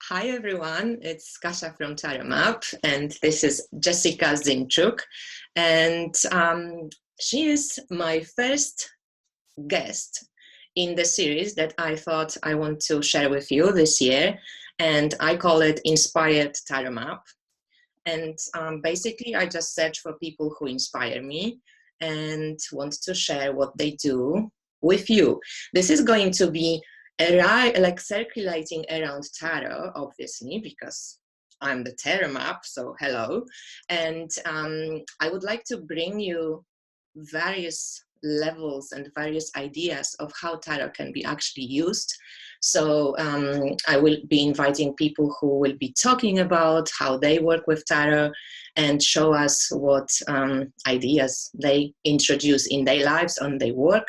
Hi everyone, it's Kasia from TarotMap, and this is Jessica Zinchuk, and she is my first guest in the series that I thought I want to share with you this year, and I call it Inspired Tarot Map. And basically I just search for people who inspire me and want to share what they do with you. This is going to be like circulating around tarot, obviously, because I'm the tarot map, so hello. And I would like to bring you various levels and various ideas of how tarot can be actually used. So I will be inviting people who will be talking about how they work with tarot and show us what ideas they introduce in their lives, on their work,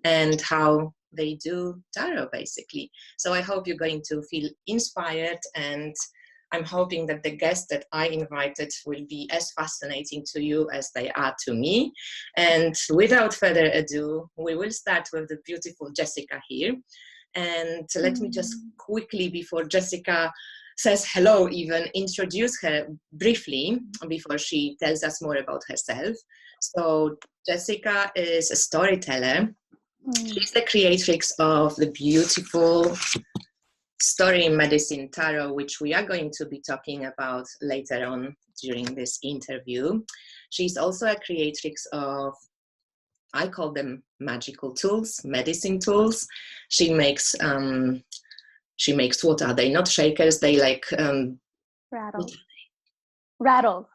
and how they do tarot, basically. So I hope you're going to feel inspired, and I'm hoping that the guests that I invited will be as fascinating to you as they are to me. And without further ado, we will start with the beautiful Jessica here. And let me just quickly, before Jessica says hello even, introduce her briefly before she tells us more about herself. So Jessica is a storyteller. She's the creatrix of the beautiful story in medicine tarot, which we are going to be talking about later on during this interview. She's also a creatrix of, I call them magical tools, medicine tools. She makes what are they? Not shakers, they like rattles. Rattles,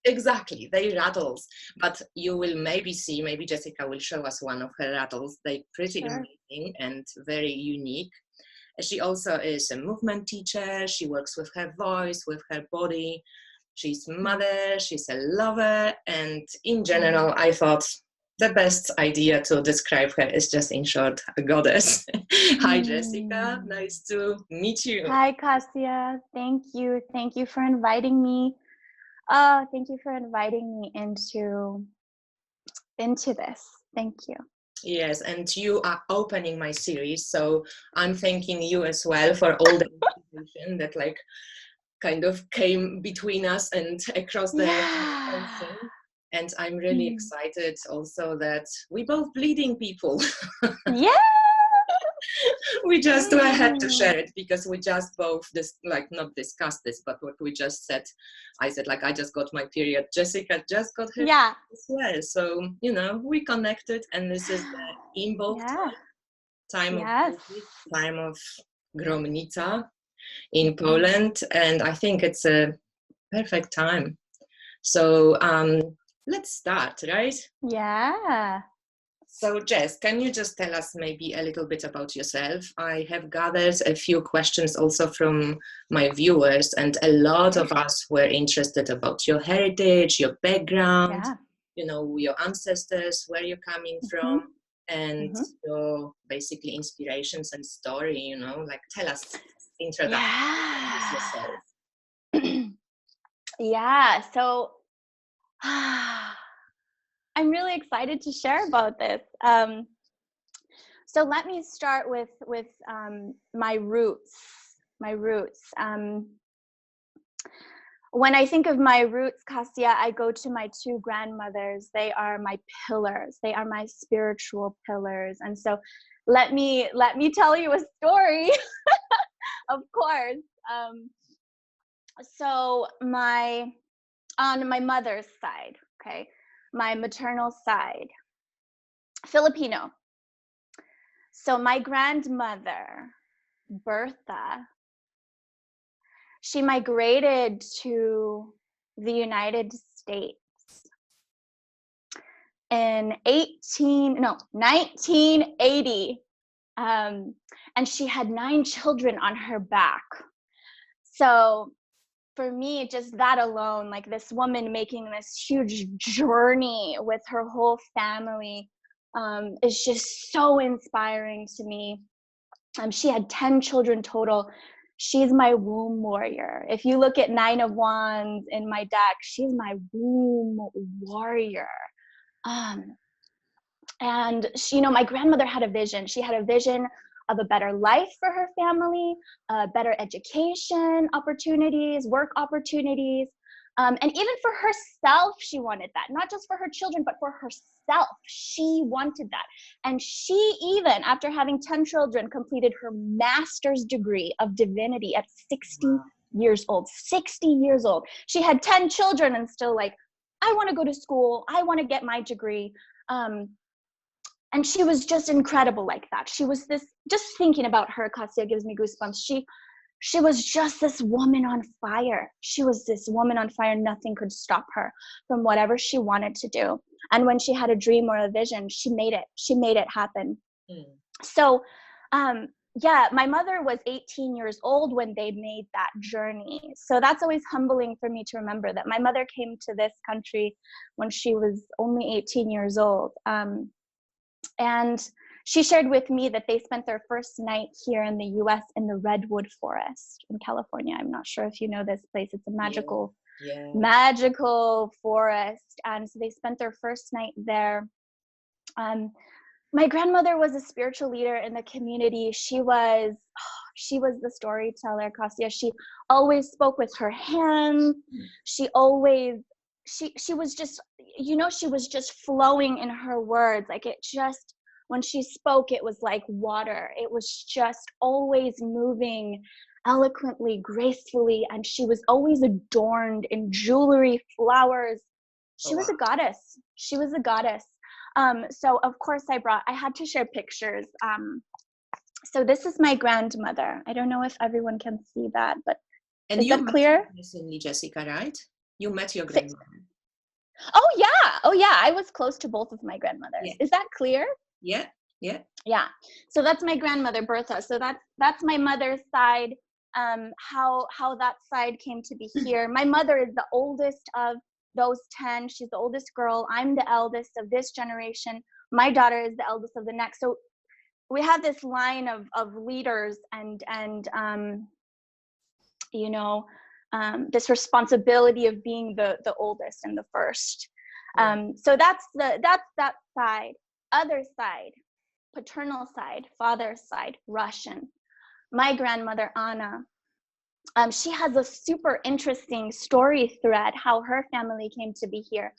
exactly, they rattles. But you will maybe see, maybe Jessica will show us one of her rattles. They're pretty amazing and very unique. She also is a movement teacher. She works with her voice, with her body. She's a mother, she's a lover, and in general, I thought the best idea to describe her is just, in short, a goddess. Hi, Jessica. Nice to meet you. Hi, Kasia. Thank you. Thank you for inviting me. Thank you for inviting me into this. Thank you. Yes, and you are opening my series, so I'm thanking you as well for all the information that like kind of came between us and across the ocean. And I'm really excited also that we both bleeding people. Yeah. We just had to share it because we just both not discussed this, but what we just said, I said like I just got my period, Jessica just got her as well. So you know, we connected, and this is the Imbolc time of Gromnica in Poland, and I think it's a perfect time. So let's start, right? Yeah. So Jess, can you just tell us maybe a little bit about yourself? I have gathered a few questions also from my viewers, and a lot of us were interested about your heritage, your background, you know, your ancestors, where you're coming from, and your basically inspirations and story, you know, like tell us introduction yourself. Yeah, so I'm really excited to share about this. So let me start with my roots. When I think of my roots, Kasia, I go to my two grandmothers. They are my pillars. They are my spiritual pillars. And so let me tell you a story, of course. So on my mother's side, okay, my maternal side, Filipino. So my grandmother, Bertha, she migrated to the United States in 1980, and she had 9 children on her back. So for me, just that alone, like this woman making this huge journey with her whole family, is just so inspiring to me. She had 10 children total. She's my womb warrior. If you look at 9 of Wands in my deck, she's my womb warrior. And she, you know, my grandmother had a vision. She had a vision of a better life for her family, better education opportunities, work opportunities. And even for herself, she wanted that. Not just for her children, but for herself. She wanted that. And she even, after having 10 children, completed her master's degree of divinity at 60 years old. 60 years old. She had 10 children and still like, I want to go to school. I want to get my degree. And she was just incredible like that. She was this, just thinking about her, Kassia, gives me goosebumps. She was just this woman on fire. She was this woman on fire. Nothing could stop her from whatever she wanted to do. And when she had a dream or a vision, she made it. She made it happen. So, yeah, my mother was 18 years old when they made that journey. So that's always humbling for me to remember that my mother came to this country when she was only 18 years old. And she shared with me that they spent their first night here in the US in the Redwood Forest in California. I'm not sure if you know this place. It's a magical, magical forest. And so they spent their first night there. My grandmother was a spiritual leader in the community. She was the storyteller, Kassia. She always spoke with her hands. She always, she was just, you know, she was just flowing in her words. Like it just, when she spoke, it was like water. It was just always moving eloquently, gracefully. And she was always adorned in jewelry, flowers. She was a goddess. She was a goddess. So of course I had to share pictures. So this is my grandmother. I don't know if everyone can see that, but is that clear? Recently, Jessica, right? You met your grandmother. Oh yeah. I was close to both of my grandmothers. Yeah. Is that clear? Yeah. So that's my grandmother, Bertha. So that's my mother's side. How that side came to be here. My mother is the oldest of those 10. She's the oldest girl. I'm the eldest of this generation. My daughter is the eldest of the next. So we have this line of leaders and you know, this responsibility of being the oldest and the first. So that's that side. Other side, paternal side, father's side, Russian. My grandmother, Anna, she has a super interesting story thread, how her family came to be here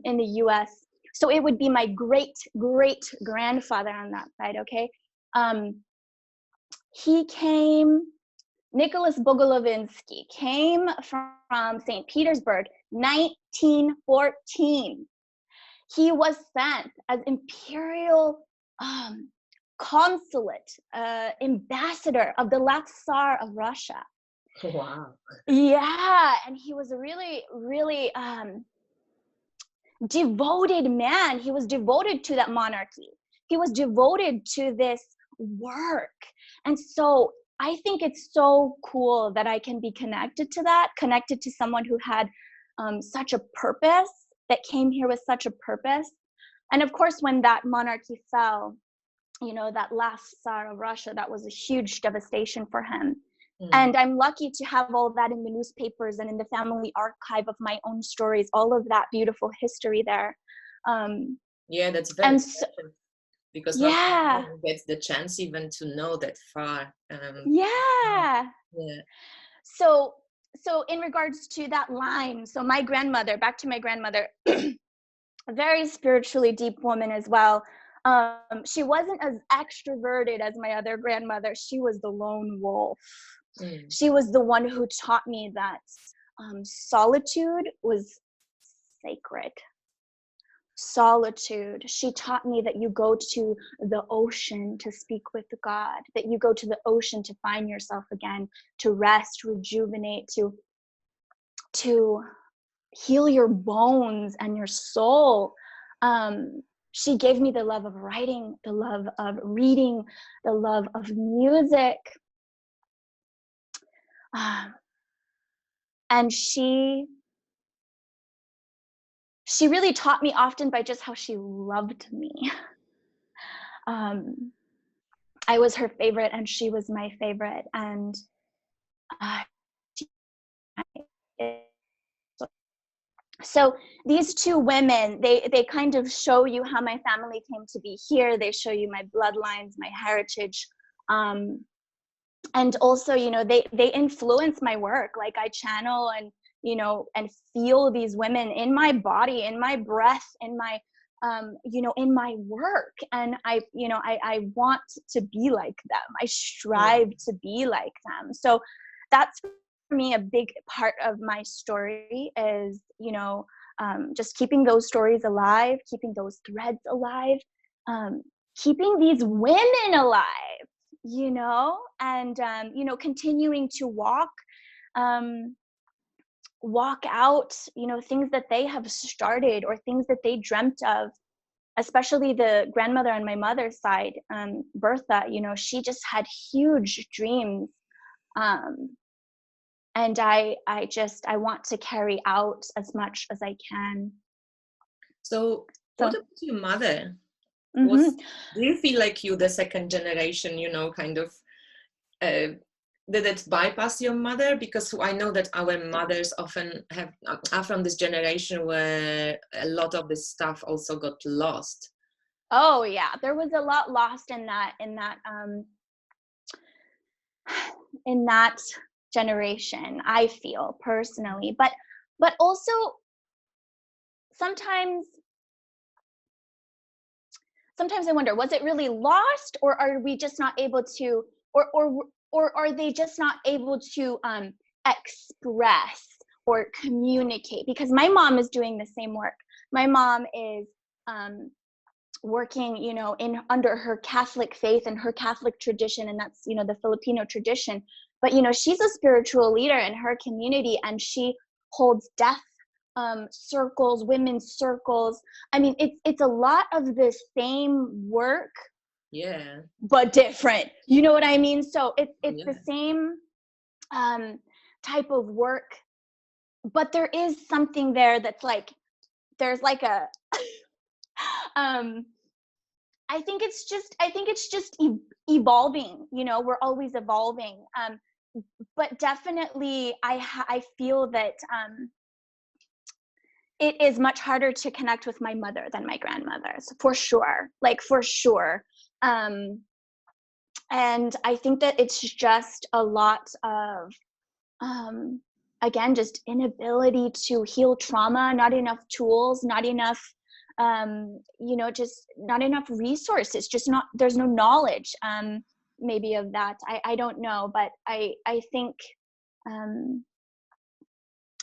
in the US. So it would be my great-great-grandfather on that side, okay? He came, Nicholas Bogolovinsky, came from St. Petersburg, 1914. He was sent as imperial consulate, ambassador of the last Tsar of Russia. Wow. Yeah, and he was a really, really devoted man. He was devoted to that monarchy. He was devoted to this work. And so I think it's so cool that I can be connected to that, connected to someone who had such a purpose, that came here with such a purpose. And of course, when that monarchy fell, you know, that last Tsar of Russia, that was a huge devastation for him. And I'm lucky to have all that in the newspapers and in the family archive of my own stories, all of that beautiful history there. Yeah, that's very special, because not everyone gets the chance even to know that far. So in regards to that line, so my grandmother, back to my grandmother, a very spiritually deep woman as well. She wasn't as extroverted as my other grandmother. She was the lone wolf. She was the one who taught me that solitude was sacred. Solitude. She taught me that you go to the ocean to speak with God, that you go to the ocean to find yourself again, to rest, rejuvenate, to heal your bones and your soul. She gave me the love of writing, the love of reading, the love of music. And she really taught me often by just how she loved me. I was her favorite and she was my favorite. And So these two women, they kind of show you how my family came to be here. They show you my bloodlines, my heritage. And also, you know, they influence my work. Like I channel and, you know, and feel these women in my body, in my breath, in my, you know, in my work. And I, you know, I want to be like them. I strive to be like them. So that's for me a big part of my story is, you know, just keeping those stories alive, keeping those threads alive, keeping these women alive, you know, and, you know, continuing to walk out, you know, things that they have started or things that they dreamt of, especially the grandmother on my mother's side, Bertha, you know, she just had huge dreams. And I want to carry out as much as I can. So what about your mother? Mm-hmm. Do you feel like you, the second generation, you know, kind of, did it bypass your mother? Because I know that our mothers often are from this generation where a lot of this stuff also got lost. Oh yeah, there was a lot lost in that generation, I feel personally, but also sometimes I wonder, was it really lost, or are we just not able to, or are they just not able to express or communicate? Because my mom is doing the same work. My mom is working, you know, under her Catholic faith and her Catholic tradition, and that's, you know, the Filipino tradition. But, you know, she's a spiritual leader in her community, and she holds deaf circles, women's circles. I mean, it's a lot of the same work, but different. You know what I mean? So it's the same type of work, but there is something there that's like, there's like a I think it's just evolving, you know, we're always evolving. But definitely I feel that it is much harder to connect with my mother than my grandmother's, for sure, like for sure. And I think that it's just a lot of, again, just inability to heal trauma, not enough tools, not enough, you know, just not enough resources, just not, there's no knowledge, maybe of that. I don't know, but I think,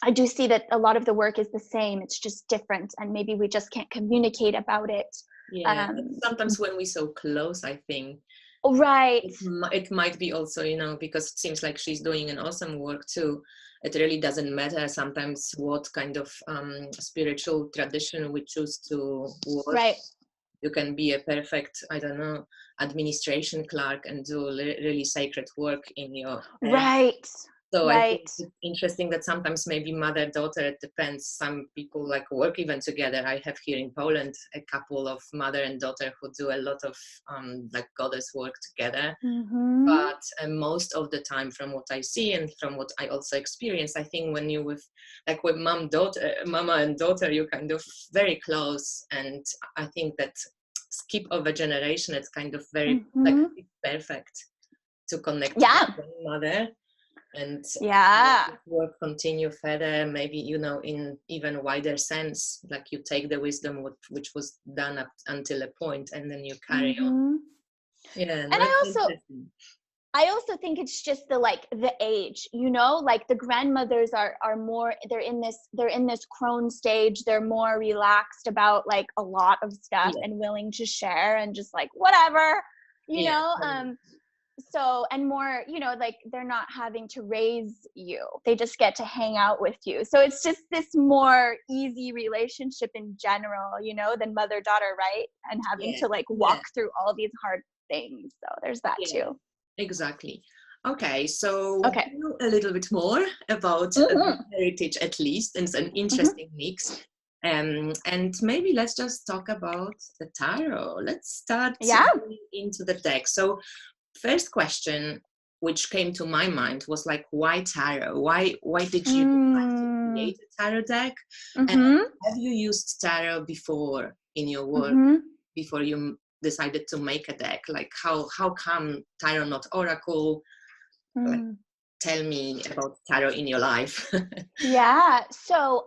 I do see that a lot of the work is the same. It's just different, and maybe we just can't communicate about it. Sometimes when we're so close, I think. Right. It might be also, you know, because it seems like she's doing an awesome work too. It really doesn't matter sometimes what kind of spiritual tradition we choose to work. Right. You can be a perfect, I don't know, administration clerk and do really sacred work in your right. So right. I think it's interesting that sometimes maybe mother-daughter, it depends. Some people like work even together. I have here in Poland a couple of mother and daughter who do a lot of like goddess work together. Mm-hmm. But most of the time, from what I see and from what I also experience, I think when you with mama and daughter, you're kind of very close. And I think that skip of a generation, it's kind of very like perfect to connect with mother. And work continue further, maybe, you know, in even wider sense, like you take the wisdom which was done up until a point, and then you carry on. And I also think it's just the age, you know, like the grandmothers are more, they're in this crone stage, they're more relaxed about like a lot of stuff and willing to share and just like whatever, you know. So, and more, you know, like they're not having to raise you, they just get to hang out with you. So it's just this more easy relationship in general, you know, than mother-daughter, right? And having to like walk through all these hard things. So there's that too. Exactly. Okay, so a little bit more about heritage, at least, and it's an interesting mix. And maybe let's just talk about the tarot. Let's start into the deck. So first question which came to my mind was like, why tarot? Why did you decide to create a tarot deck. And have you used tarot before in your work, before you decided to make a deck? Like how come tarot, not oracle? Like, tell me about tarot in your life. Yeah. So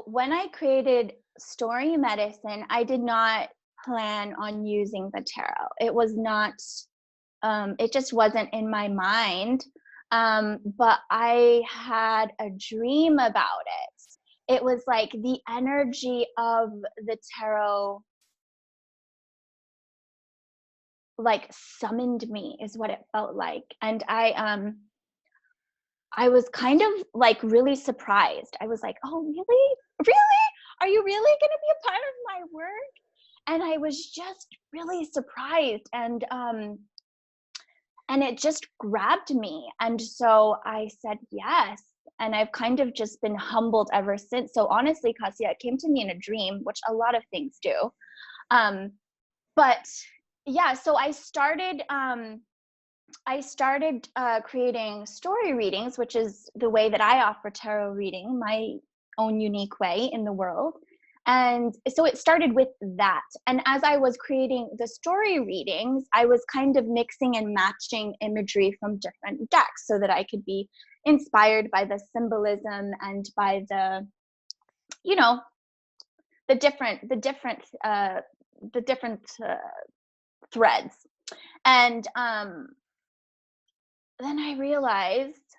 when I created Story Medicine, I did not plan on using the tarot. It was not, it just wasn't in my mind. But I had a dream about it. It was like the energy of the tarot like summoned me, is what it felt like. And I was kind of like really surprised. I was like, oh, really? Really? Are you really going to be a part of my work? And I was just really surprised. And it just grabbed me. And so I said yes. And I've kind of just been humbled ever since. So honestly, Kasia, it came to me in a dream, which a lot of things do. But yeah, so I started creating story readings, which is the way that I offer tarot reading, my own unique way in the world. And so it started with that. And as I was creating the story readings, I was kind of mixing and matching imagery from different decks so that I could be inspired by the symbolism and by the, you know, the different threads. And then I realized,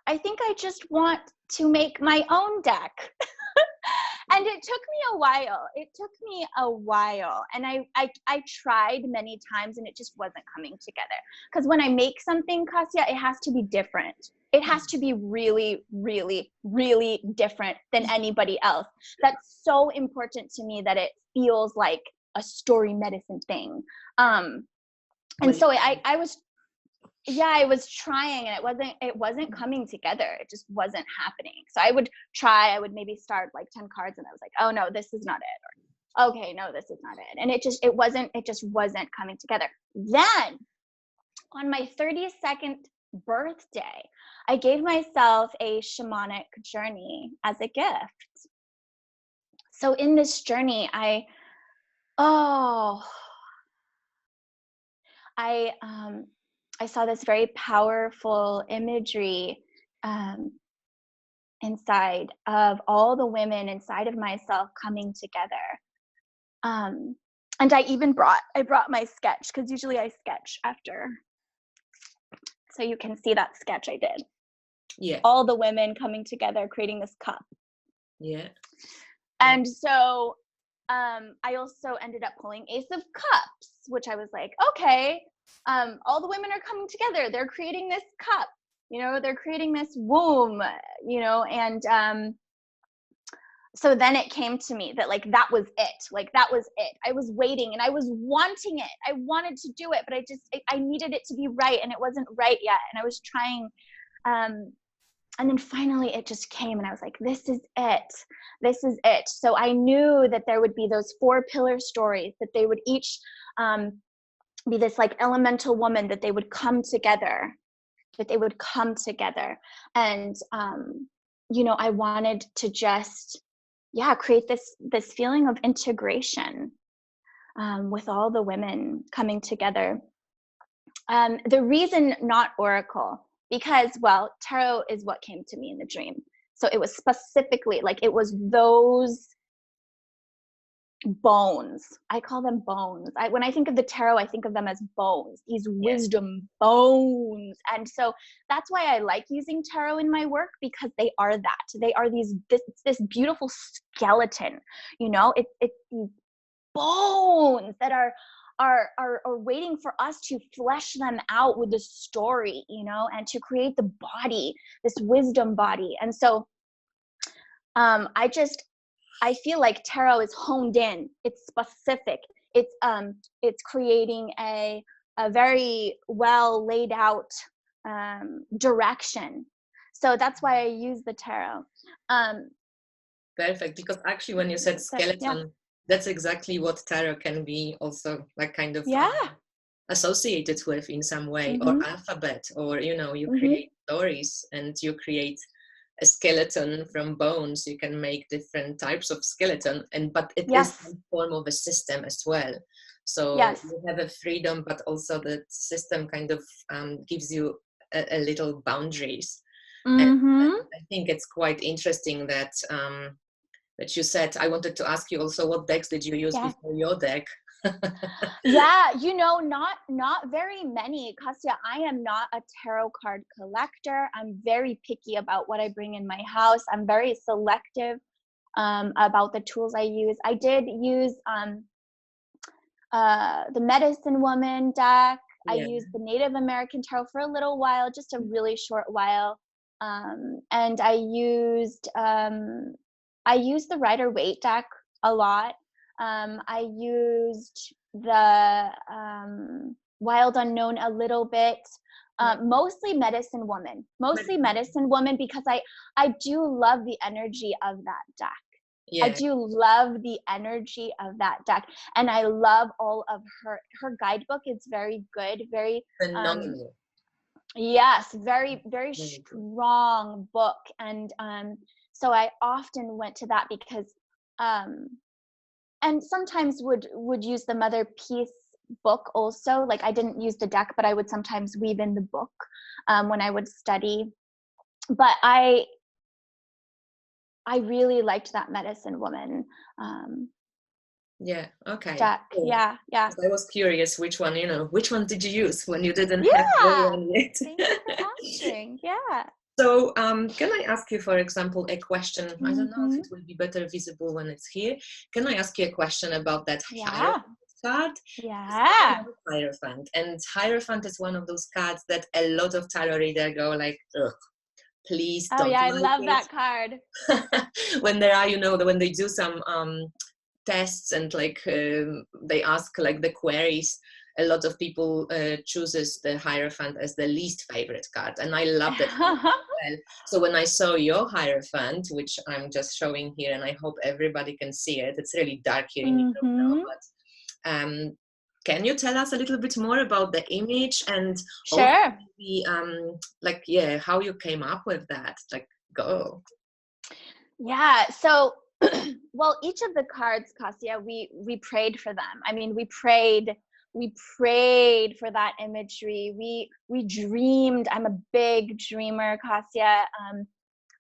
I think I just want to make my own deck. And it took me a while. And I tried many times and it just wasn't coming together. Because when I make something, Kasia, it has to be different. It has to be really, really, really different than anybody else. That's so important to me, that it feels like a story medicine thing. And so I was trying, and it wasn't coming together. It just wasn't happening. So I would maybe start like 10 cards and I was like, oh no, this is not it. Or, okay, no, this is not it. And it just wasn't coming together. Then on my 32nd birthday, I gave myself a shamanic journey as a gift. So in this journey, I saw this very powerful imagery inside of all the women inside of myself coming together. And I brought my sketch, because usually I sketch after. So you can see that sketch I did. Yeah. All the women coming together, creating this cup. Yeah. And so I also ended up pulling Ace of Cups, which I was like, okay, all the women are coming together. They're creating this cup, they're creating this womb, and so then it came to me that that was it. I was waiting and I was wanting it. I wanted to do it, but I needed it to be right, and it wasn't right yet. And I was trying, and then finally it just came, and I was like, this is it. So I knew that there would be those 4 pillar stories, that they would each be this elemental woman, that they would come together, and I wanted to just create this feeling of integration with all the women coming together. The reason not oracle, because tarot is what came to me in the dream, so it was specifically it was those bones. I call them bones. When I think of the tarot, I think of them as bones, these wisdom bones. And so that's why I like using tarot in my work, because they are that. They are this beautiful skeleton, it's these bones that are waiting for us to flesh them out with the story, and to create the body, this wisdom body. And so I feel like tarot is honed in. It's specific. It's creating a very well laid out direction. So that's why I use the tarot. Perfect, because actually when you said skeleton, that's exactly what tarot can be also, kind of associated with in some way, or Mm-hmm. alphabet, or you Mm-hmm. create stories, and you create a skeleton from bones. You can make different types of skeleton, but it is Yes. some form of a system as well. So Yes. you have a freedom, but also the system kind of gives you a little boundaries. And Mm-hmm. I think it's quite interesting that that you said. I wanted to ask you also, what decks did you use Yeah. before your deck? Yeah, not very many. Kasia, I am not a tarot card collector. I'm very picky about what I bring in my house. I'm very selective about the tools I use. I did use the Medicine Woman deck. I Yeah, used the Native American Tarot for a little while, just a really short while. And I used the Rider Waite deck a lot. I used the Wild Unknown a little bit. Mostly Medicine Woman. Mostly Medicine Woman, because I do love the energy of that deck. I yeah, do love the energy of that deck, and I love all of her guidebook. It's very good, very phenomenal. yes, very Very good. strong book. And so I often went to that because and sometimes would use the Mother Peace book also. Like, I didn't use the deck, but I would sometimes weave in the book when I would study. But I really liked that Medicine Woman Yeah, okay. deck. Cool. Yeah, yeah. 'Cause I was curious which one did you use when you didn't have your Yeah. one yet? Thank you for asking. Yeah. So, can I ask you, for example, a question? I don't know if Mm-hmm. it will be better visible when it's here. Can I ask you a question about that Yeah. Hierophant card? 'Cause I Yeah. love Hierophant, and Hierophant is one of those cards that a lot of tarot readers go like, ugh, please Oh don't yeah, I like love it. that card. When there are, when they do some tests, and like they ask like the queries, a lot of people chooses the Hierophant as the least favorite card, and I love that card as well. So when I saw your Hierophant, which I'm just showing here, and I hope everybody can see it, it's really dark here in Europe now, Mm-hmm. but can you tell us a little bit more about the image, and also Sure. maybe like, yeah, how you came up with that? Like, go. Yeah. So well, each of the cards, Kasia, we prayed for them. I mean, we prayed for that imagery. We dreamed. I'm a big dreamer, Kasia.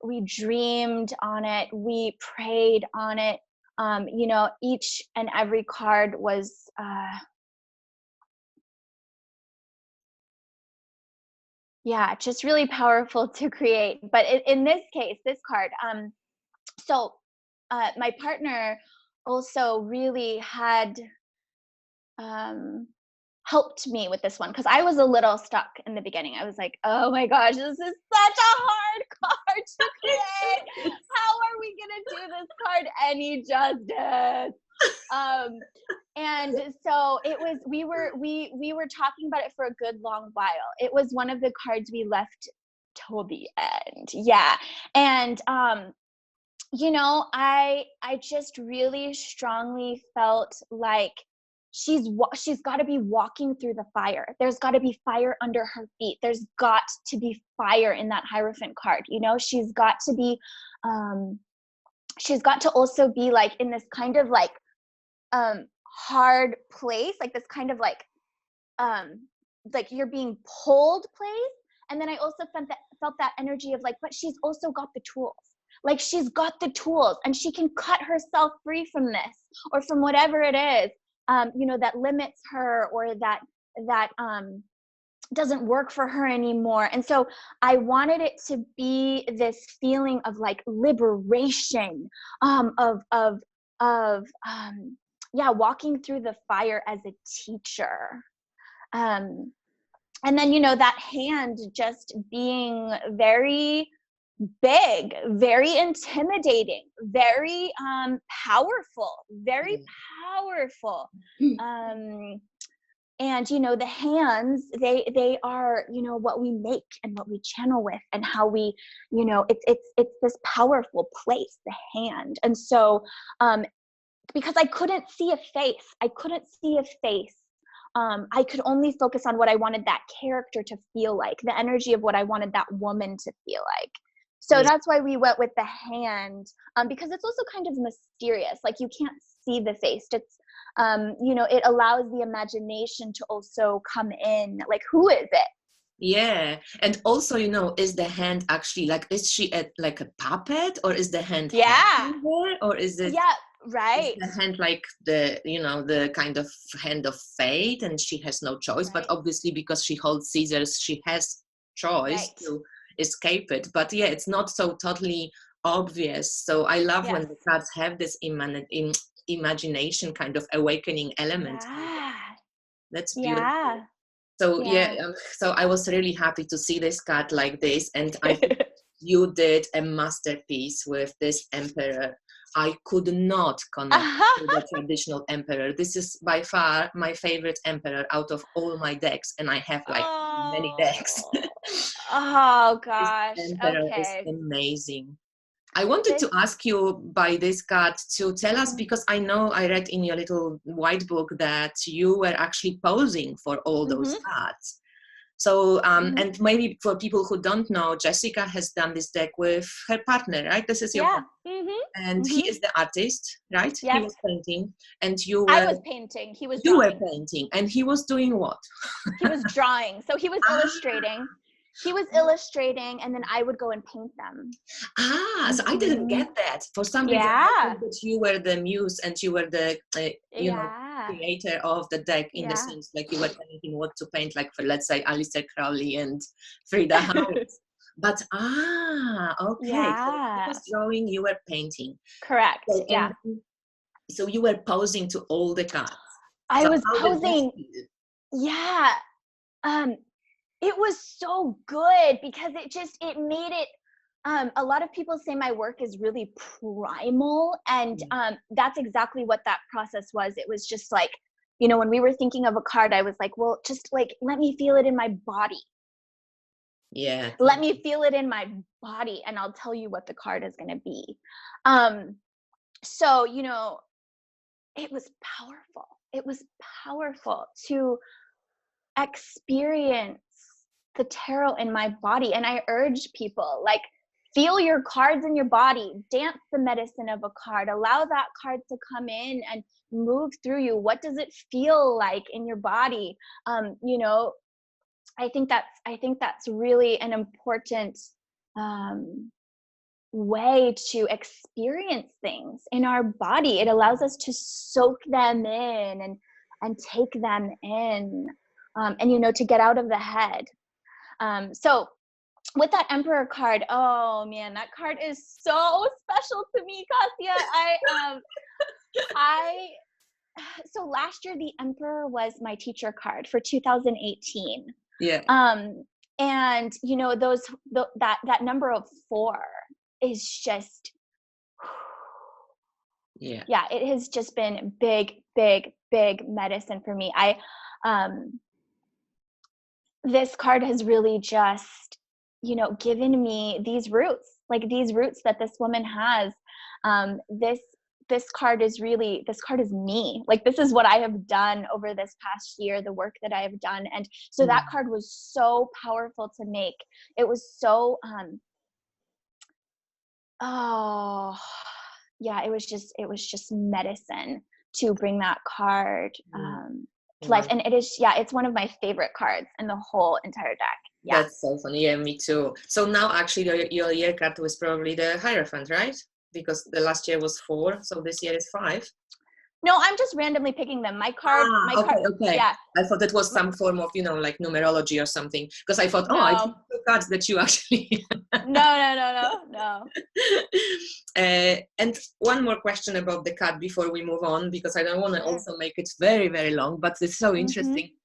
We dreamed on it. We prayed on it. Each and every card was yeah, just really powerful to create. But in this case, this card, so my partner also really had um, helped me with this one, because I was a little stuck in the beginning. I was like, oh my gosh, this is such a hard card to create. How are we gonna do this card any justice? And so it was, we were talking about it for a good long while. It was one of the cards we left till the end. Yeah. And I just really strongly felt like she's got to be walking through the fire. There's got to be fire under her feet. There's got to be fire in that Hierophant card. She's got to be she's got to also be like in this kind of like hard place, like this kind of like you're being pulled place. And then I also felt that energy of like, but she's also got the tools. Like, she's got the tools, and she can cut herself free from this, or from whatever it is that limits her, or that doesn't work for her anymore. And so I wanted it to be this feeling of like liberation, walking through the fire as a teacher. And then that hand just being very big, very intimidating, very powerful, very powerful. And the hands, they are what we make and what we channel with, and how we it's this powerful place, the hand. And so because I couldn't see a face I could only focus on what I wanted that character to feel like, the energy of what I wanted that woman to feel like. So that's why we went with the hand, because it's also kind of mysterious. Like you can't see the face. It's, it allows the imagination to also come in. Like, who is it? Yeah. And also, is the hand actually like, is she like a puppet, or is the hand helping her, or is it? Yeah, right. Is the hand like the kind of hand of fate, and she has no choice, but obviously because she holds scissors, she has choice to escape it. But yeah, it's not so totally obvious. So I love when the cards have this imagination kind of awakening element. That's beautiful. So so I was really happy to see this card like this, and I think you did a masterpiece with this emperor. I could not connect to the traditional emperor. This is by far my favorite emperor out of all my decks, and I have like many decks. Oh gosh. This emperor is amazing. I wanted to ask you by this card to tell us, because I know I read in your little white book that you were actually posing for all those cards. So, and maybe for people who don't know, Jessica has done this deck with her partner, right? This is your partner. And he is the artist, right? Yes. He was painting, and you were... I was painting. He was drawing. You were painting, and he was doing what? He was drawing. So he was illustrating. He was illustrating, and then I would go and paint them. So I didn't get that. For some reason, I thought that you were the muse and you were the creator of the deck, in the sense like you were painting what to paint, like for, let's say, Aleister Crowley and Frida Harris. But okay. So he was drawing, you were painting. Correct. So, so you were posing to all the cards. I was posing. Yeah. It was so good because it made it, a lot of people say my work is really primal, and that's exactly what that process was. It was just like, when we were thinking of a card, I was like, well, just like, let me feel it in my body. Yeah. Let me feel it in my body, and I'll tell you what the card is going to be. So, it was powerful. It was powerful to experience the tarot in my body. And I urge people, like, feel your cards in your body, dance the medicine of a card, allow that card to come in and move through you. What does it feel like in your body? I think that's really an important way to experience things in our body. It allows us to soak them in and take them in, and to get out of the head. So with that Emperor card, oh man, that card is so special to me, Kasia. So last year the Emperor was my teacher card for 2018. Yeah. And that number of 4 is just, yeah, it has just been big medicine for me. This card has really just, given me these roots that this woman has. This card is me. Like, this is what I have done over this past year, the work that I have done. And so that card was so powerful to make. It was so, it was just medicine to bring that card to life. And it's one of my favorite cards in the whole entire deck. Yeah. That's so funny. Yeah, me too. So now actually your year card was probably the Hierophant, right? Because the last year was 4, so this year is 5. No, I'm just randomly picking them. My card. Okay. Yeah. I thought it was some form of, like numerology or something. Because I thought, I took 2 cards that you actually. No. And one more question about the card before we move on, because I don't want to also make it very, very long, but it's so interesting.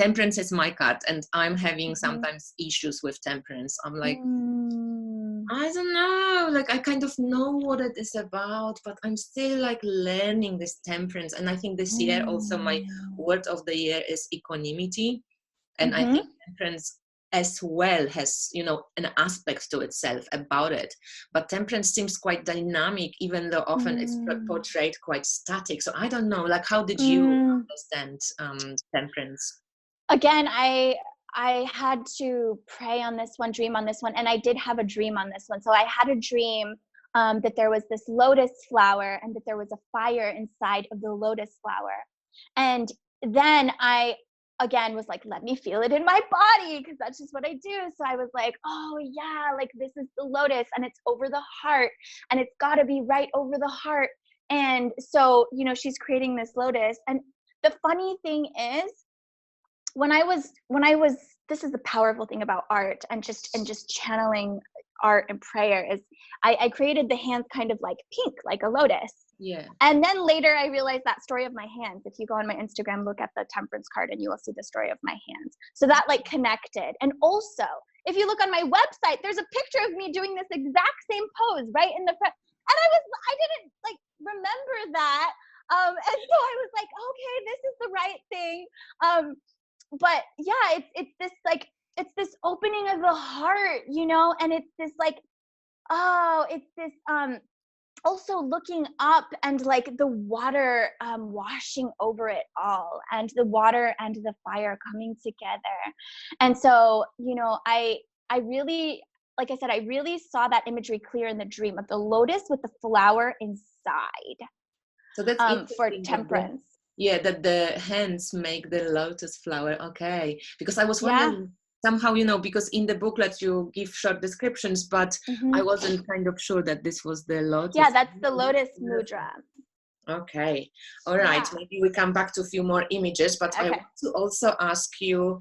Temperance is my card, and I'm having sometimes issues with temperance. I'm like, I don't know, like I kind of know what it is about, but I'm still like learning this temperance. And I think this year also my word of the year is equanimity. And I think temperance as well has, you know, an aspect to itself about it. But temperance seems quite dynamic, even though often it's portrayed quite static. So I don't know, like, how did you understand temperance? Again, I had to pray on this one, dream on this one, and I did have a dream on this one. So I had a dream that there was this lotus flower and that there was a fire inside of the lotus flower. And then I again was like, let me feel it in my body, because that's just what I do. So I was like, oh yeah, like this is the lotus and it's over the heart and it's got to be right over the heart. And so, you know, she's creating this lotus. And the funny thing is, when I was this is the powerful thing about art and just channeling art and prayer is I created the hands kind of like pink, like a lotus. Yeah. And then later I realized that story of my hands. If you go on my Instagram, look at the temperance card and you will see the story of my hands. So that like connected. And also, if you look on my website, there's a picture of me doing this exact same pose right in the front. And I didn't like remember that. And so I was like, okay, this is the right thing. But yeah, it's this like, it's this opening of the heart, you know, and it's this like, oh, it's this also looking up and like the water washing over it all, and the water and the fire coming together. And so, you know, I really, like I said, I really saw that imagery clear in the dream of the lotus with the flower inside. So that's For temperance. Yeah, that the hands make the lotus flower. Okay, because I was wondering somehow, you know, because in the booklet you give short descriptions, but I wasn't kind of sure that this was the lotus. Yeah, that's the lotus mudra. Okay, all right. Yeah. Maybe we come back to a few more images, but I want to also ask you,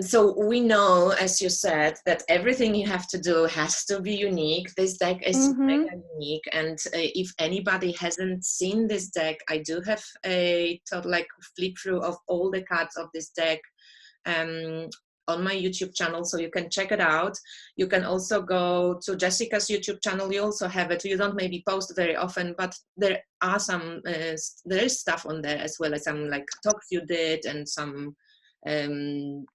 so we know, as you said, that everything you have to do has to be unique. This deck is mega unique, and if anybody hasn't seen this deck, I do have a like flip through of all the cards of this deck on my YouTube channel, so you can check it out. You can also go to Jessica's YouTube channel. You also have it. You don't maybe post very often, but there are some there is stuff on there, as well as some like talks you did and some the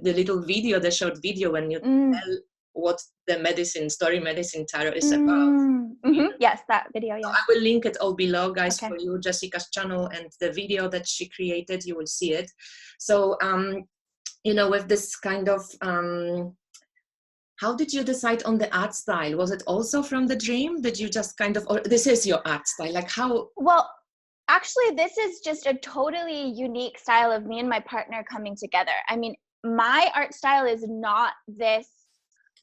little video, the short video when you tell what the story medicine tarot is about. Yes, that video. Yeah, so I will link it all below, guys, for you, Jessica's channel, and the video that she created, you will see it. So you know, with this kind of how did you decide on the art style? Was it also from the dream? Did you just kind of, or this is your art style, like how? Well, actually, this is just a totally unique style of me and my partner coming together. I mean, my art style is not this,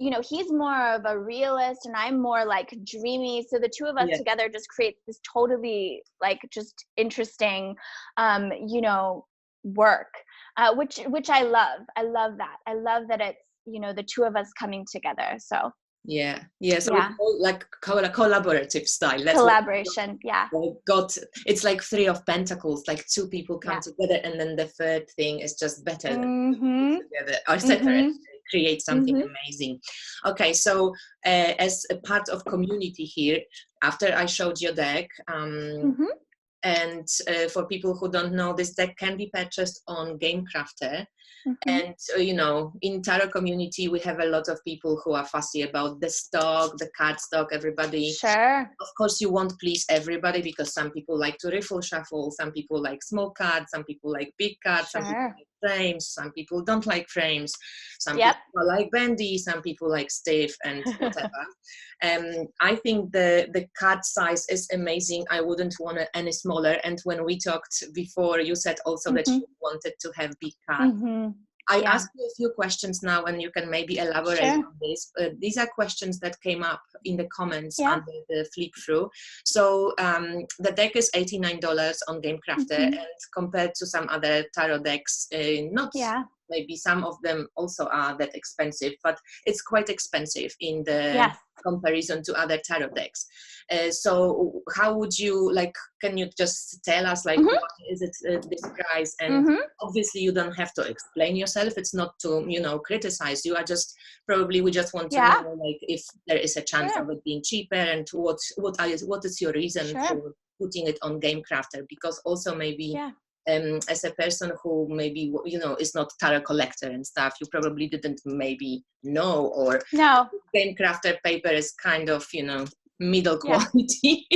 you know, he's more of a realist and I'm more like dreamy. So the two of us together just create this totally like just interesting, you know, work, which I love. I love that. I love that it's, you know, the two of us coming together. So so it's all like collaborative style. That's collaboration. It's like Three of Pentacles, like two people come together, and then the third thing is just better than together, etc. Create something amazing. Okay, so as a part of community here, after I showed your deck, and for people who don't know, this deck can be purchased on GameCrafter. And you know, in tarot community, we have a lot of people who are fussy about the stock, the card stock, everybody. Sure. Of course, you won't please everybody, because some people like to riffle shuffle, some people like small cards, some people like big cards, some people like frames, some people don't like frames, some people like bendy, some people like stiff, and whatever. I think the card size is amazing. I wouldn't want it any smaller. And when we talked before, you said also that you wanted to have big cards. I asked you a few questions now, and you can maybe elaborate on this. These are questions that came up in the comments under the flip through. So the deck is $89 on GameCrafter, and compared to some other tarot decks, maybe some of them also are that expensive, but it's quite expensive in the comparison to other tarot decks. So how would you, like, can you just tell us, like, what is it, this price? And obviously you don't have to explain yourself. It's not to, you know, criticize you. We just want to know, like, if there is a chance of it being cheaper, and what is your reason for putting it on GameCrafter? Because also maybe as a person who maybe, you know, is not tarot collector and stuff, you probably didn't maybe know, or No. game crafter paper is kind of, you know, middle Yeah. quality.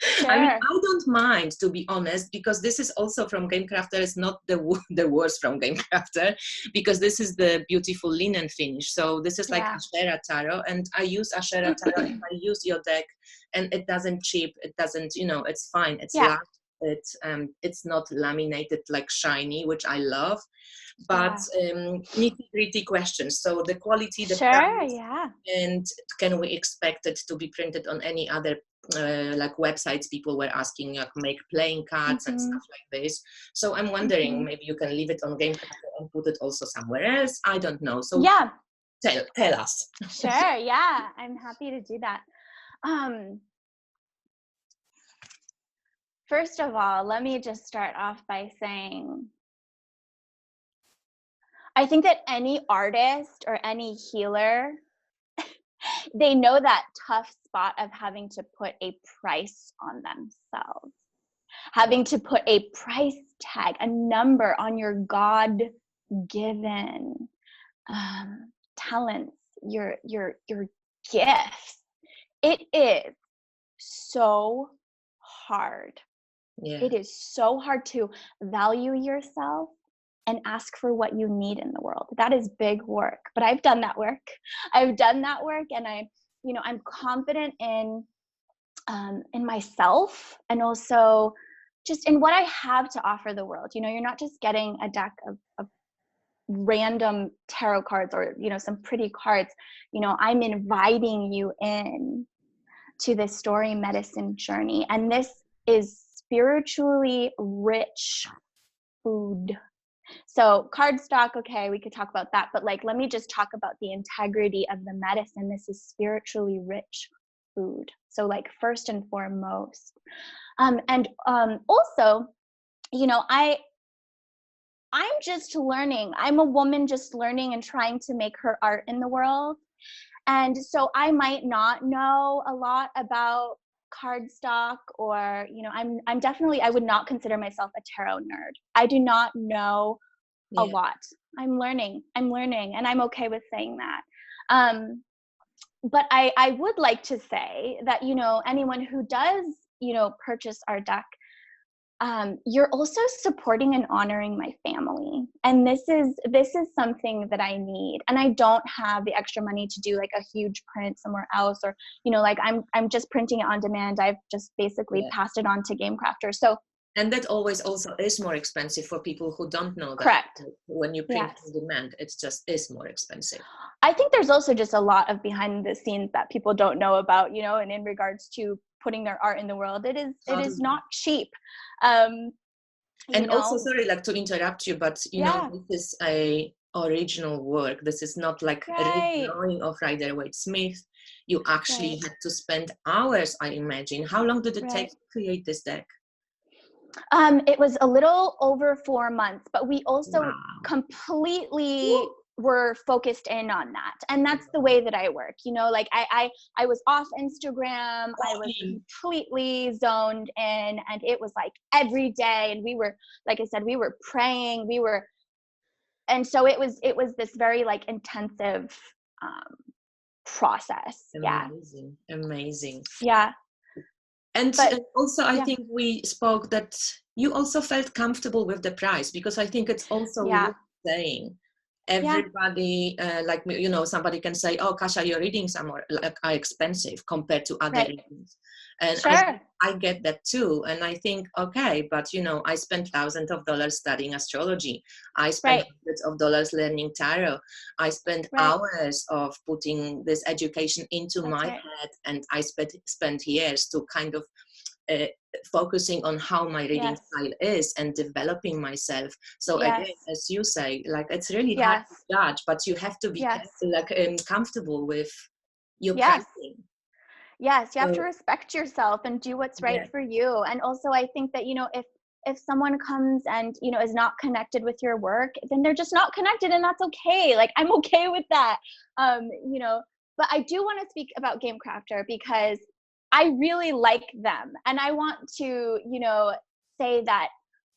Sure. I mean, I don't mind, to be honest, because this is also from Game Crafter. It's not the worst from Game Crafter, because this is the beautiful linen finish. So this is like Ashera Tarot, and I use Ashera Tarot, and I use your deck, and it doesn't chip, it doesn't, you know, it's fine, it's light, it's not laminated, like shiny, which I love. But nitty-gritty questions. So the quality, the price, and can we expect it to be printed on any other like websites? People were asking, like, make playing cards and stuff like this. So I'm wondering, maybe you can leave it on Game Crafter and put it also somewhere else. I don't know. So tell us. Sure. Yeah, I'm happy to do that. First of all, let me just start off by saying, I think that any artist or any healer, they know that tough spot of having to put a price on themselves, having to put a price tag, a number on your God-given talents, your gifts. It is so hard. It is so hard to value yourself and ask for what you need in the world. That is big work, but I've done that work. And I'm confident in myself, and also just in what I have to offer the world. You know, you're not just getting a deck of random tarot cards or, you know, some pretty cards. You know, I'm inviting you in to this story medicine journey, and this is spiritually rich food. So cardstock, okay, we could talk about that, but like, let me just talk about the integrity of the medicine. This is spiritually rich food. So like, first and foremost, also, you know, I'm just learning. I'm a woman just learning and trying to make her art in the world. And so I might not know a lot about cardstock, or, you know, I'm definitely, I would not consider myself a tarot nerd. I do not know a lot. I'm learning, and I'm okay with saying that. But I would like to say that, you know, anyone who does, you know, purchase our deck, you're also supporting and honoring my family. And this is something that I need. And I don't have the extra money to do like a huge print somewhere else, or, you know, like I'm just printing it on demand. I've just basically passed it on to Game Crafter. So, and that always also is more expensive for people who don't know that. Correct. When you print on demand, it just is more expensive. I think there's also just a lot of behind the scenes that people don't know about, you know, and in regards to putting their art in the world, it is not cheap. And also, sorry, like to interrupt you, but you know, this is a original work. This is not like a redrawing of Rider-Waite-Smith. You actually had to spend hours, I imagine. How long did it take to create this deck? It was a little over 4 months, but we also completely were focused in on that. And that's the way that I work. You know, like I was off Instagram. I was completely zoned in, and it was like every day. And we were, like I said, we were praying, and so it was this very like intensive process. Amazing. Yeah. And also, I think we spoke that you also felt comfortable with the price, because I think it's also worth saying. Everybody, like, you know, somebody can say, oh, Kasia, your readings are expensive compared to other readings. And I get that too. And I think, okay, but, you know, I spent thousands of dollars studying astrology. I spent hundreds of dollars learning tarot. I spent hours of putting this education into my head. And I spent years to kind of focusing on how my reading style is and developing myself. So again, as you say, like, it's really hard to judge, but you have to be comfortable with your practicing. Yes, you have to respect yourself and do what's right for you. And also, I think that, you know, if someone comes and, you know, is not connected with your work, then they're just not connected, and that's okay. Like, I'm okay with that. You know, but I do want to speak about Game Crafter because I really like them. And I want to, you know, say that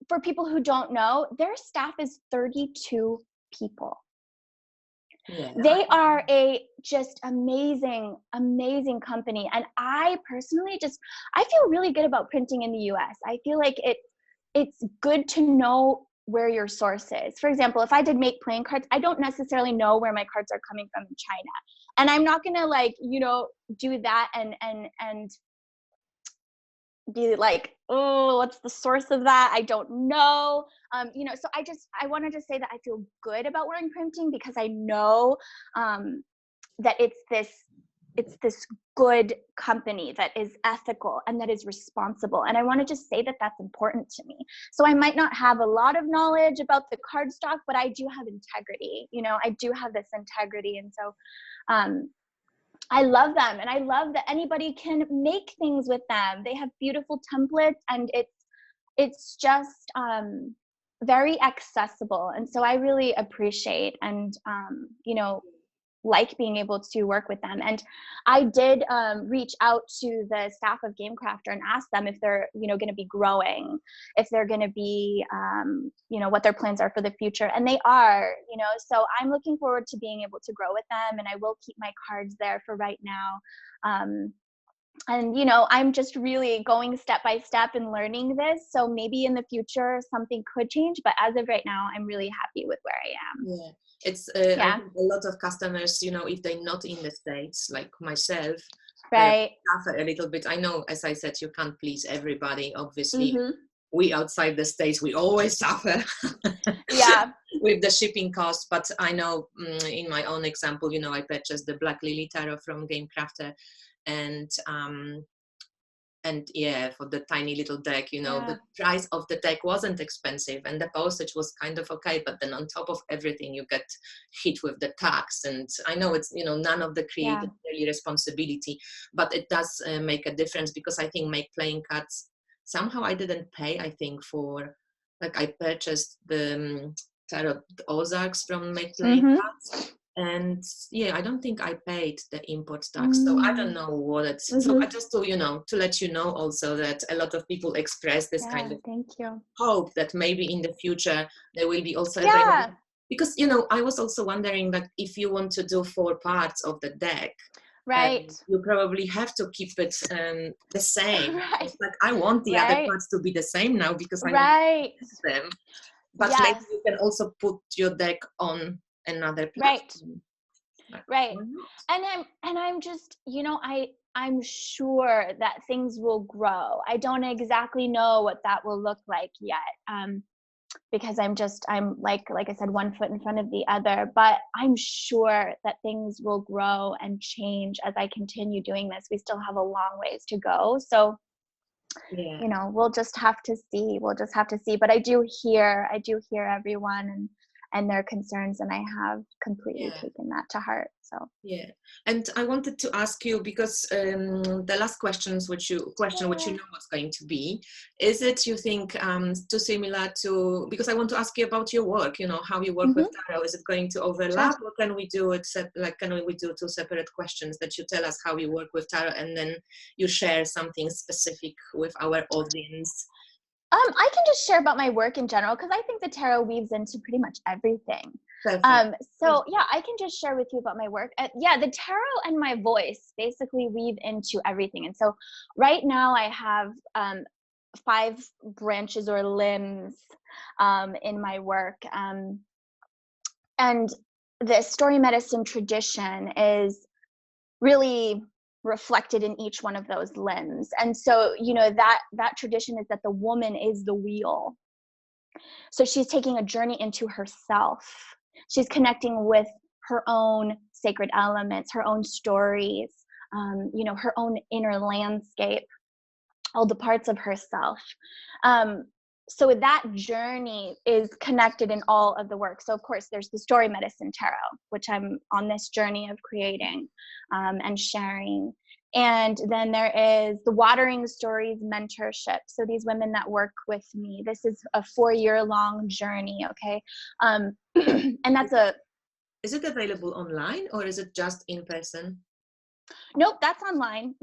for people who don't know, their staff is 32 people. Yeah. They are a just amazing, amazing company. And I personally I feel really good about printing in the US. I feel like it's good to know where your source is. For example, if I did make playing cards, I don't necessarily know where my cards are coming from in China. And I'm not gonna like, you know, do that and be like, oh, what's the source of that? I don't know. You know, so I wanted to say that I feel good about wearing printing because I know that it's this good company that is ethical and that is responsible. And I want to just say that that's important to me. So I might not have a lot of knowledge about the cardstock, but I do have integrity. You know, I do have this integrity. And so I love them, and I love that anybody can make things with them. They have beautiful templates, and it's just very accessible. And so I really appreciate and you know, like being able to work with them. And I did reach out to the staff of GameCrafter and ask them if they're, you know, going to be growing, if they're going to be, you know, what their plans are for the future. And they are, you know, so I'm looking forward to being able to grow with them, and I will keep my cards there for right now. And, you know, I'm just really going step by step and learning this. So maybe in the future something could change, but as of right now, I'm really happy with where I am. Yeah, it's I think a lot of customers, you know, if they're not in the States, like myself, right, suffer a little bit. I know, as I said, you can't please everybody. Obviously, we outside the States, we always suffer. Yeah. With the shipping costs. But I know in my own example, you know, I purchased the Black Lily Tarot from GameCrafter, and yeah, for the tiny little deck, you know, the price of the deck wasn't expensive, and the postage was kind of okay, but then on top of everything you get hit with the tax. And I know it's, you know, none of the creator's really responsibility, but it does make a difference, because I think Make Playing Cards, somehow I didn't pay, I think, for, like, I purchased the Tarot Ozarks from Make Playing Cards, and yeah, I don't think I paid the import tax, so I don't know what it's. So I just to, you know, to let you know also that a lot of people express this kind of hope that maybe in the future there will be also available. Because, you know, I was also wondering that if you want to do 4 parts of the deck, right, you probably have to keep it the same. It's like, I want the other parts to be the same now, because I want to use them. But maybe you can also put your deck on another platform. Right. And I'm just, you know, I'm sure that things will grow. I don't exactly know what that will look like yet, because I'm like I said, one foot in front of the other, but I'm sure that things will grow and change as I continue doing this. We still have a long ways to go. So, you know, we'll just have to see. But I do hear everyone and their concerns, and I have completely taken that to heart. So and I wanted to ask you, because the last question, which you know what's going to be, is it, you think, too similar to, because I want to ask you about your work, you know, how you work with tarot. Is it going to overlap, or can we do it can we do 2 separate questions, that you tell us how you work with tarot and then you share something specific with our audience? I can just share about my work in general, because I think the tarot weaves into pretty much everything. So yeah, I can just share with you about my work. The tarot and my voice basically weave into everything. And so right now I have 5 branches or limbs in my work. And the story medicine tradition is really reflected in each one of those limbs. And so, you know, that tradition is that the woman is the wheel. So she's taking a journey into herself. She's connecting with her own sacred elements, her own stories, you know, her own inner landscape, all the parts of herself. So that journey is connected in all of the work. So of course there's the story medicine tarot, which I'm on this journey of creating and sharing. And then there is the Watering Stories mentorship. So these women that work with me, this is a 4-year-long journey, okay? And that's Is it available online, or is it just in person? Nope, that's online.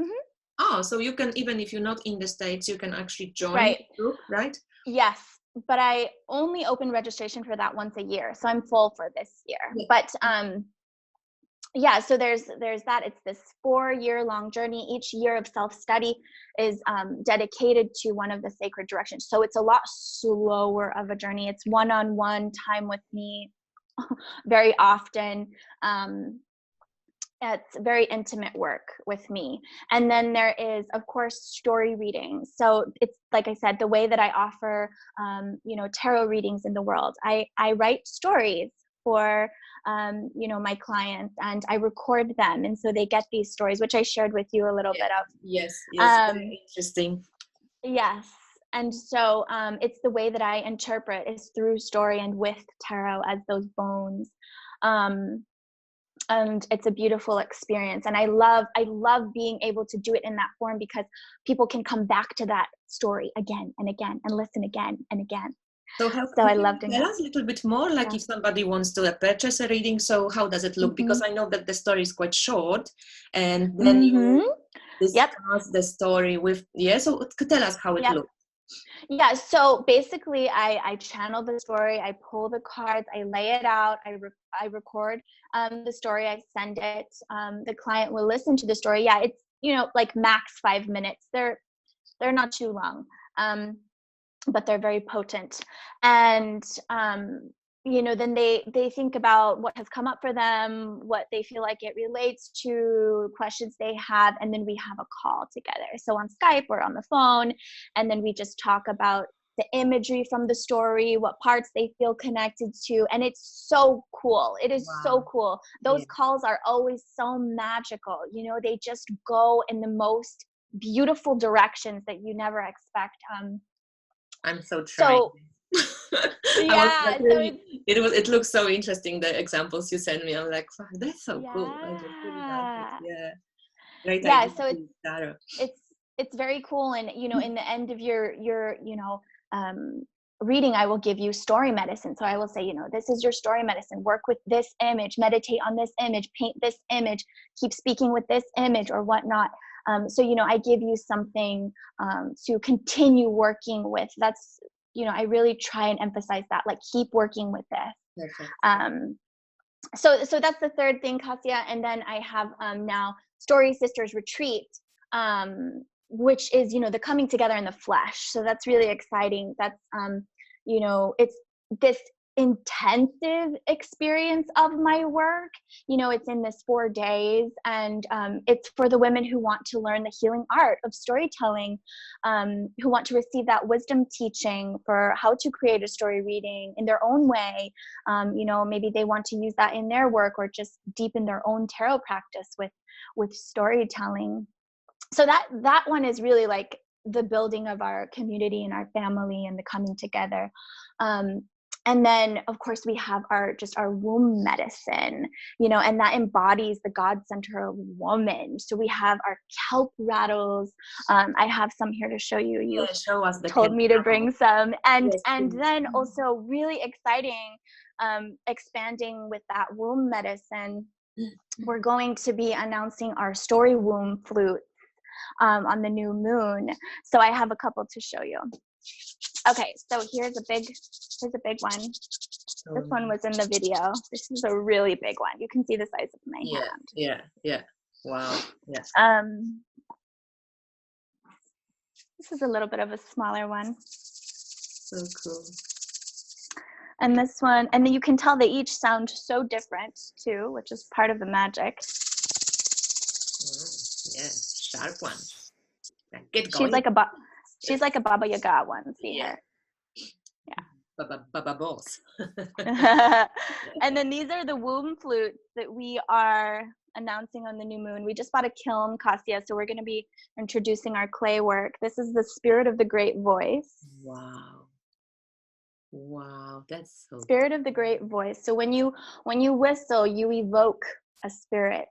Oh, so you can, even if you're not in the States, you can actually join the group, right? Yes, but I only open registration for that once a year. So I'm full for this year. Yeah. But yeah, so there's that. It's this 4-year-long journey. Each year of self-study is dedicated to one of the sacred directions. So it's a lot slower of a journey. It's one-on-one time with me very often. It's very intimate work with me. And then there is, of course, story readings. So it's, like I said, the way that I offer, tarot readings in the world. I write stories for, my clients, and I record them. And so they get these stories, which I shared with you a little bit of. Yes, very interesting. Yes. And so it's the way that I interpret is through story and with tarot as those bones. And it's a beautiful experience, and I love being able to do it in that form, because people can come back to that story again and again and listen again and again. So I love doing that. Tell us a little bit more, like if somebody wants to purchase a reading, so how does it look? Because I know that the story is quite short, and then you discuss the story with, so tell us how it looks. Yeah, so basically I channel the story, I pull the cards, I lay it out, I record the story, I send it, the client will listen to the story. Yeah, it's, like max 5 minutes. They're not too long, but they're very potent. And then they think about what has come up for them, what they feel like it relates to, questions they have, and then we have a call together. So on Skype or on the phone, and then we just talk about the imagery from the story, what parts they feel connected to, and it's so cool. It is so cool. Those calls are always so magical. They just go in the most beautiful directions that you never expect. I'm so trying. Yeah, it looks so interesting, the examples you send me. I'm like, wow, that's so cool. I just really like it. Yeah, great idea. So it's very cool. And in the end of your reading, I will give you story medicine. So I will say, this is your story medicine. Work with this image, meditate on this image, paint this image, keep speaking with this image, or whatnot. So I give you something to continue working with. That's I really try and emphasize that, like, keep working with this. So that's the third thing, Kasia. And then I have now Story Sisters Retreat, which is the coming together in the flesh. So that's really exciting. That's it's this intensive experience of my work. It's in this 4 days, and it's for the women who want to learn the healing art of storytelling, who want to receive that wisdom teaching for how to create a story reading in their own way. Maybe they want to use that in their work, or just deepen their own tarot practice with storytelling. So that one is really like the building of our community and our family and the coming together. And then, of course, we have our womb medicine, and that embodies the God center of woman. So we have our kelp rattles. I have some here to show you. You show us the told me to bring some. And yes, then also really exciting, expanding with that womb medicine, we're going to be announcing our story womb flute on the new moon. So I have a couple to show you. Okay, so here's a big one. This one was in the video. This is a really big one. You can see the size of my hand. Yeah. Wow. Yeah. This is a little bit of a smaller one. So cool. And this one, and then you can tell they each sound so different too, which is part of the magic. Yeah, sharp one. Get going. She's like a Baba Yaga one. See her. Yeah. Baba boss. And then these are the womb flutes that we are announcing on the new moon. We just bought a kiln, Kasia, so we're going to be introducing our clay work. This is the Spirit of the Great Voice. Wow, that's so Spirit of the Great Voice. So when you whistle, you evoke a spirit.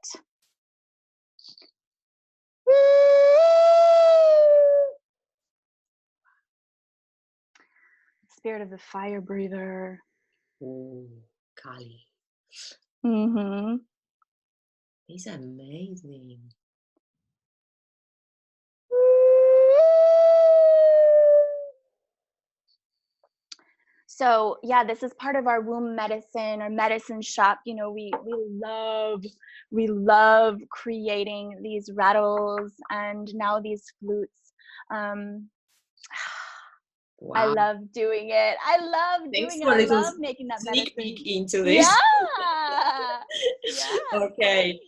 Spirit of the fire breather. Oh, Kali. He's amazing. So yeah, this is part of our womb medicine or medicine shop. You know, we love creating these rattles and now these flutes. Um, I Wow. love doing it. I love Thanks doing it. for a I little love making that sneak medicine. peek into this. Yeah. Yeah. Okay.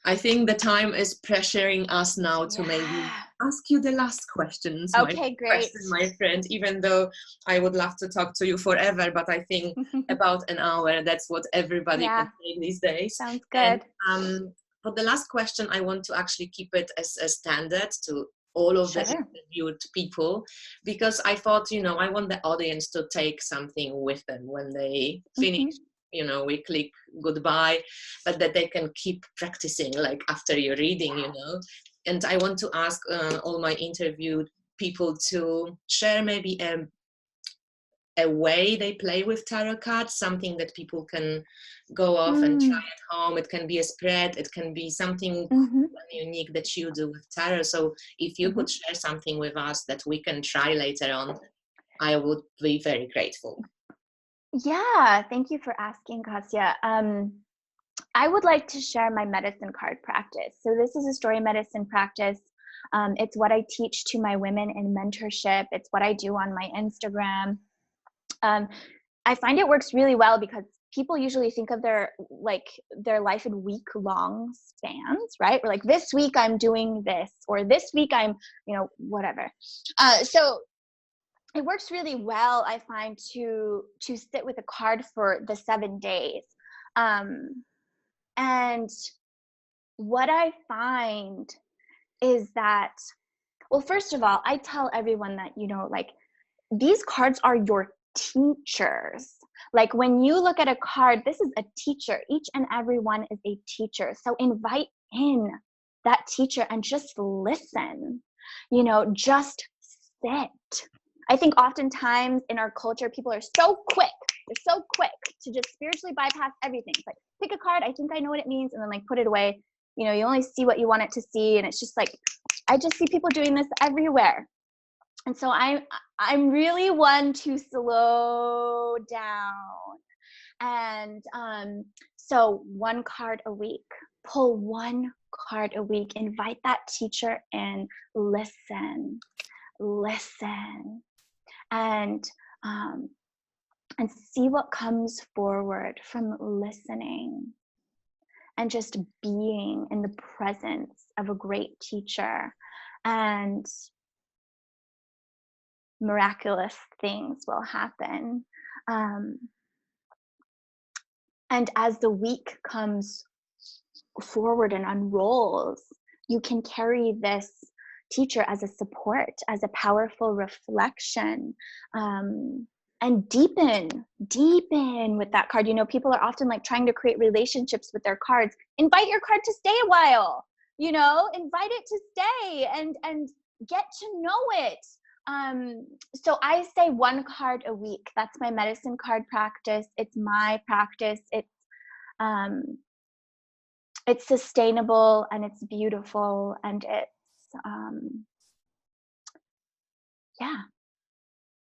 I think the time is pressuring us now to maybe Yeah. ask you the last questions, Okay, great. my friend, even though I would love to talk to you forever, but I think about an hour, that's what everybody Yeah. can say these days. Sounds And good. for the last question, I want to actually keep it as a standard to all of the Sure. interviewed people, because I thought, you know, I want the audience to take something with them when they finish. You know, we click goodbye, but that they can keep practicing like after your reading, you know. And I want to ask all my interviewed people to share maybe a way they play with tarot cards, something that people can go off and try at home. It can be a spread, it can be something cool and unique that you do with tarot. So if you could share something with us that we can try later on, I would be very grateful. Yeah, thank you for asking, Kasia. I would like to share my medicine card practice. So this is a story medicine practice. It's what I teach to my women in mentorship. It's what I do on my Instagram. I find it works really well because people usually think of their life in week-long spans, right? Or like, this week I'm doing this, or this week I'm, you know, whatever. So it works really well, I find, to sit with a card for the 7 days. And what I find is that, well, first of all, I tell everyone that, you know, like, these cards are your teachers. Like, when you look at a card, this is a teacher. Each and every one is a teacher. So invite in that teacher and just listen, you know, just sit. I think oftentimes in our culture, people are so quick. They're so quick to just spiritually bypass everything. It's like, pick a card, I think I know what it means, and then like put it away. You know, you only see what you want it to see. And it's just like, I just see people doing this everywhere. And so I'm really one to slow down. And so one card a week, pull one card a week, invite that teacher in, listen, and see what comes forward from listening and just being in the presence of a great teacher. And miraculous things will happen. And as the week comes forward and unrolls, you can carry this teacher as a support, as a powerful reflection, and deepen with that card. You know, people are often like trying to create relationships with their cards. Invite your card to stay a while, you know, invite it to stay and get to know it. So I say one card a week. That's my medicine card practice. It's my practice. It's sustainable and it's beautiful and it's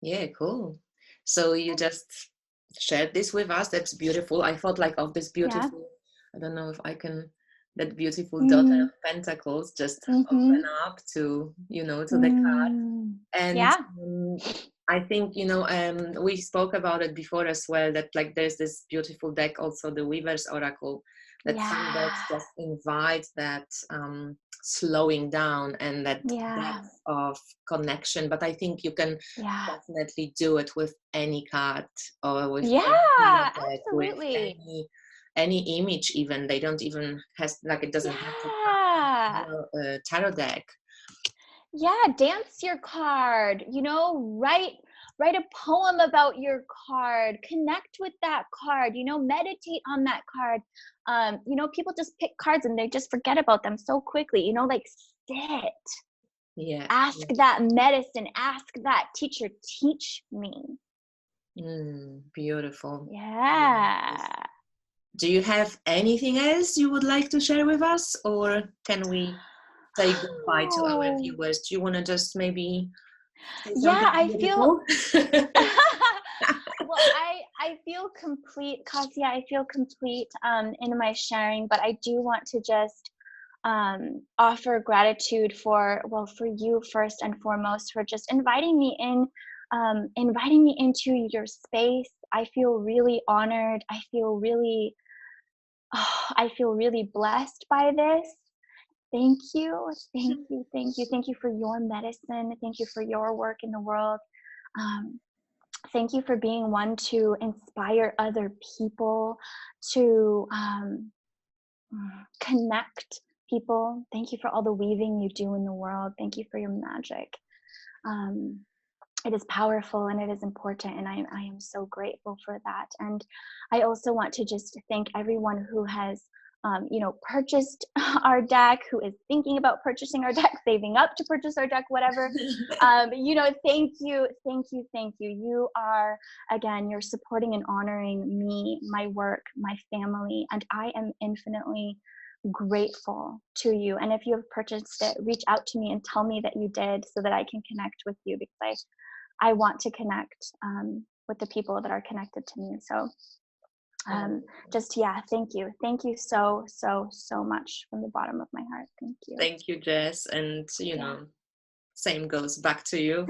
Yeah, cool. So you just shared this with us. That's beautiful. I thought like of this beautiful, I don't know if I can, that beautiful daughter of pentacles just open up to, you know, to the card. And I think, you know, we spoke about it before as well, that like there's this beautiful deck, also the Weaver's Oracle, that some decks just invite that slowing down and that depth of connection. But I think you can definitely do it with any card or with any deck, absolutely. with any image. Even they don't even has like, it doesn't have to be a tarot deck. Dance your card, you know, write a poem about your card, connect with that card, you know, meditate on that card. You know, people just pick cards and they just forget about them so quickly, you know, like, sit. Ask that medicine, ask that teacher, teach me. Beautiful. Yeah. Do you have anything else you would like to share with us, or can we say goodbye to our viewers? Do you want to just maybe say something I beautiful? feel well, feel complete, Kasia. I feel complete in my sharing, but I do want to just offer gratitude for you first and foremost for just inviting me into your space. I feel really honored. I feel really blessed by this. Thank you. Thank you for your medicine. Thank you for your work in the world. Thank you for being one to inspire other people, to connect people. Thank you for all the weaving you do in the world. Thank you for your magic. It is powerful and it is important, and I am so grateful for that. And I also want to just thank everyone who has purchased our deck, who is thinking about purchasing our deck, saving up to purchase our deck, whatever. Thank you. You are, again, you're supporting and honoring me, my work, my family, and I am infinitely grateful to you. And if you have purchased it, reach out to me and tell me that you did, so that I can connect with you, because I want to connect with the people that are connected to me. So thank you so much from the bottom of my heart. Thank you. Thank you, Jess. And same goes back to you.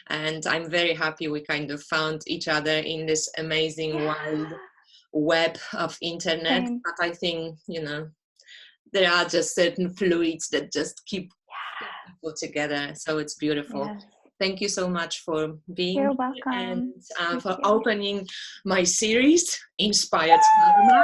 And I'm very happy we kind of found each other in this amazing wild web of internet. Same. But I think there are just certain fluids that just keep people together, so it's beautiful. Yes. Thank you so much for being You're here welcome. and for opening my series, Inspired Tarotmap.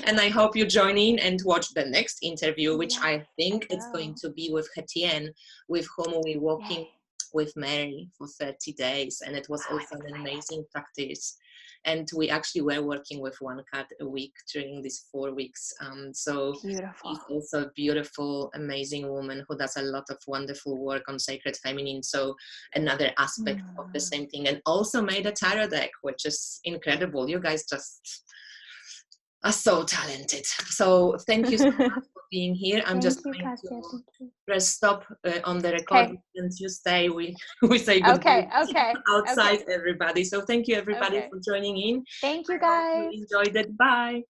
And I hope you join in and watch the next interview, which I think it's going to be with Hetien, with whom we're walking with Mary for 30 days. And it was also an amazing practice. And we actually were working with one card a week during these 4 weeks. So beautiful. she's also a beautiful, amazing woman who does a lot of wonderful work on sacred feminine. So another aspect of the same thing. And also made a tarot deck, which is incredible. You guys just are so talented. So thank you so much for being here. I'm just going to press stop on the recording, and you stay. We say goodbye outside, everybody. So thank you, everybody, for joining in. Thank you, guys. I hope you enjoyed it. Bye.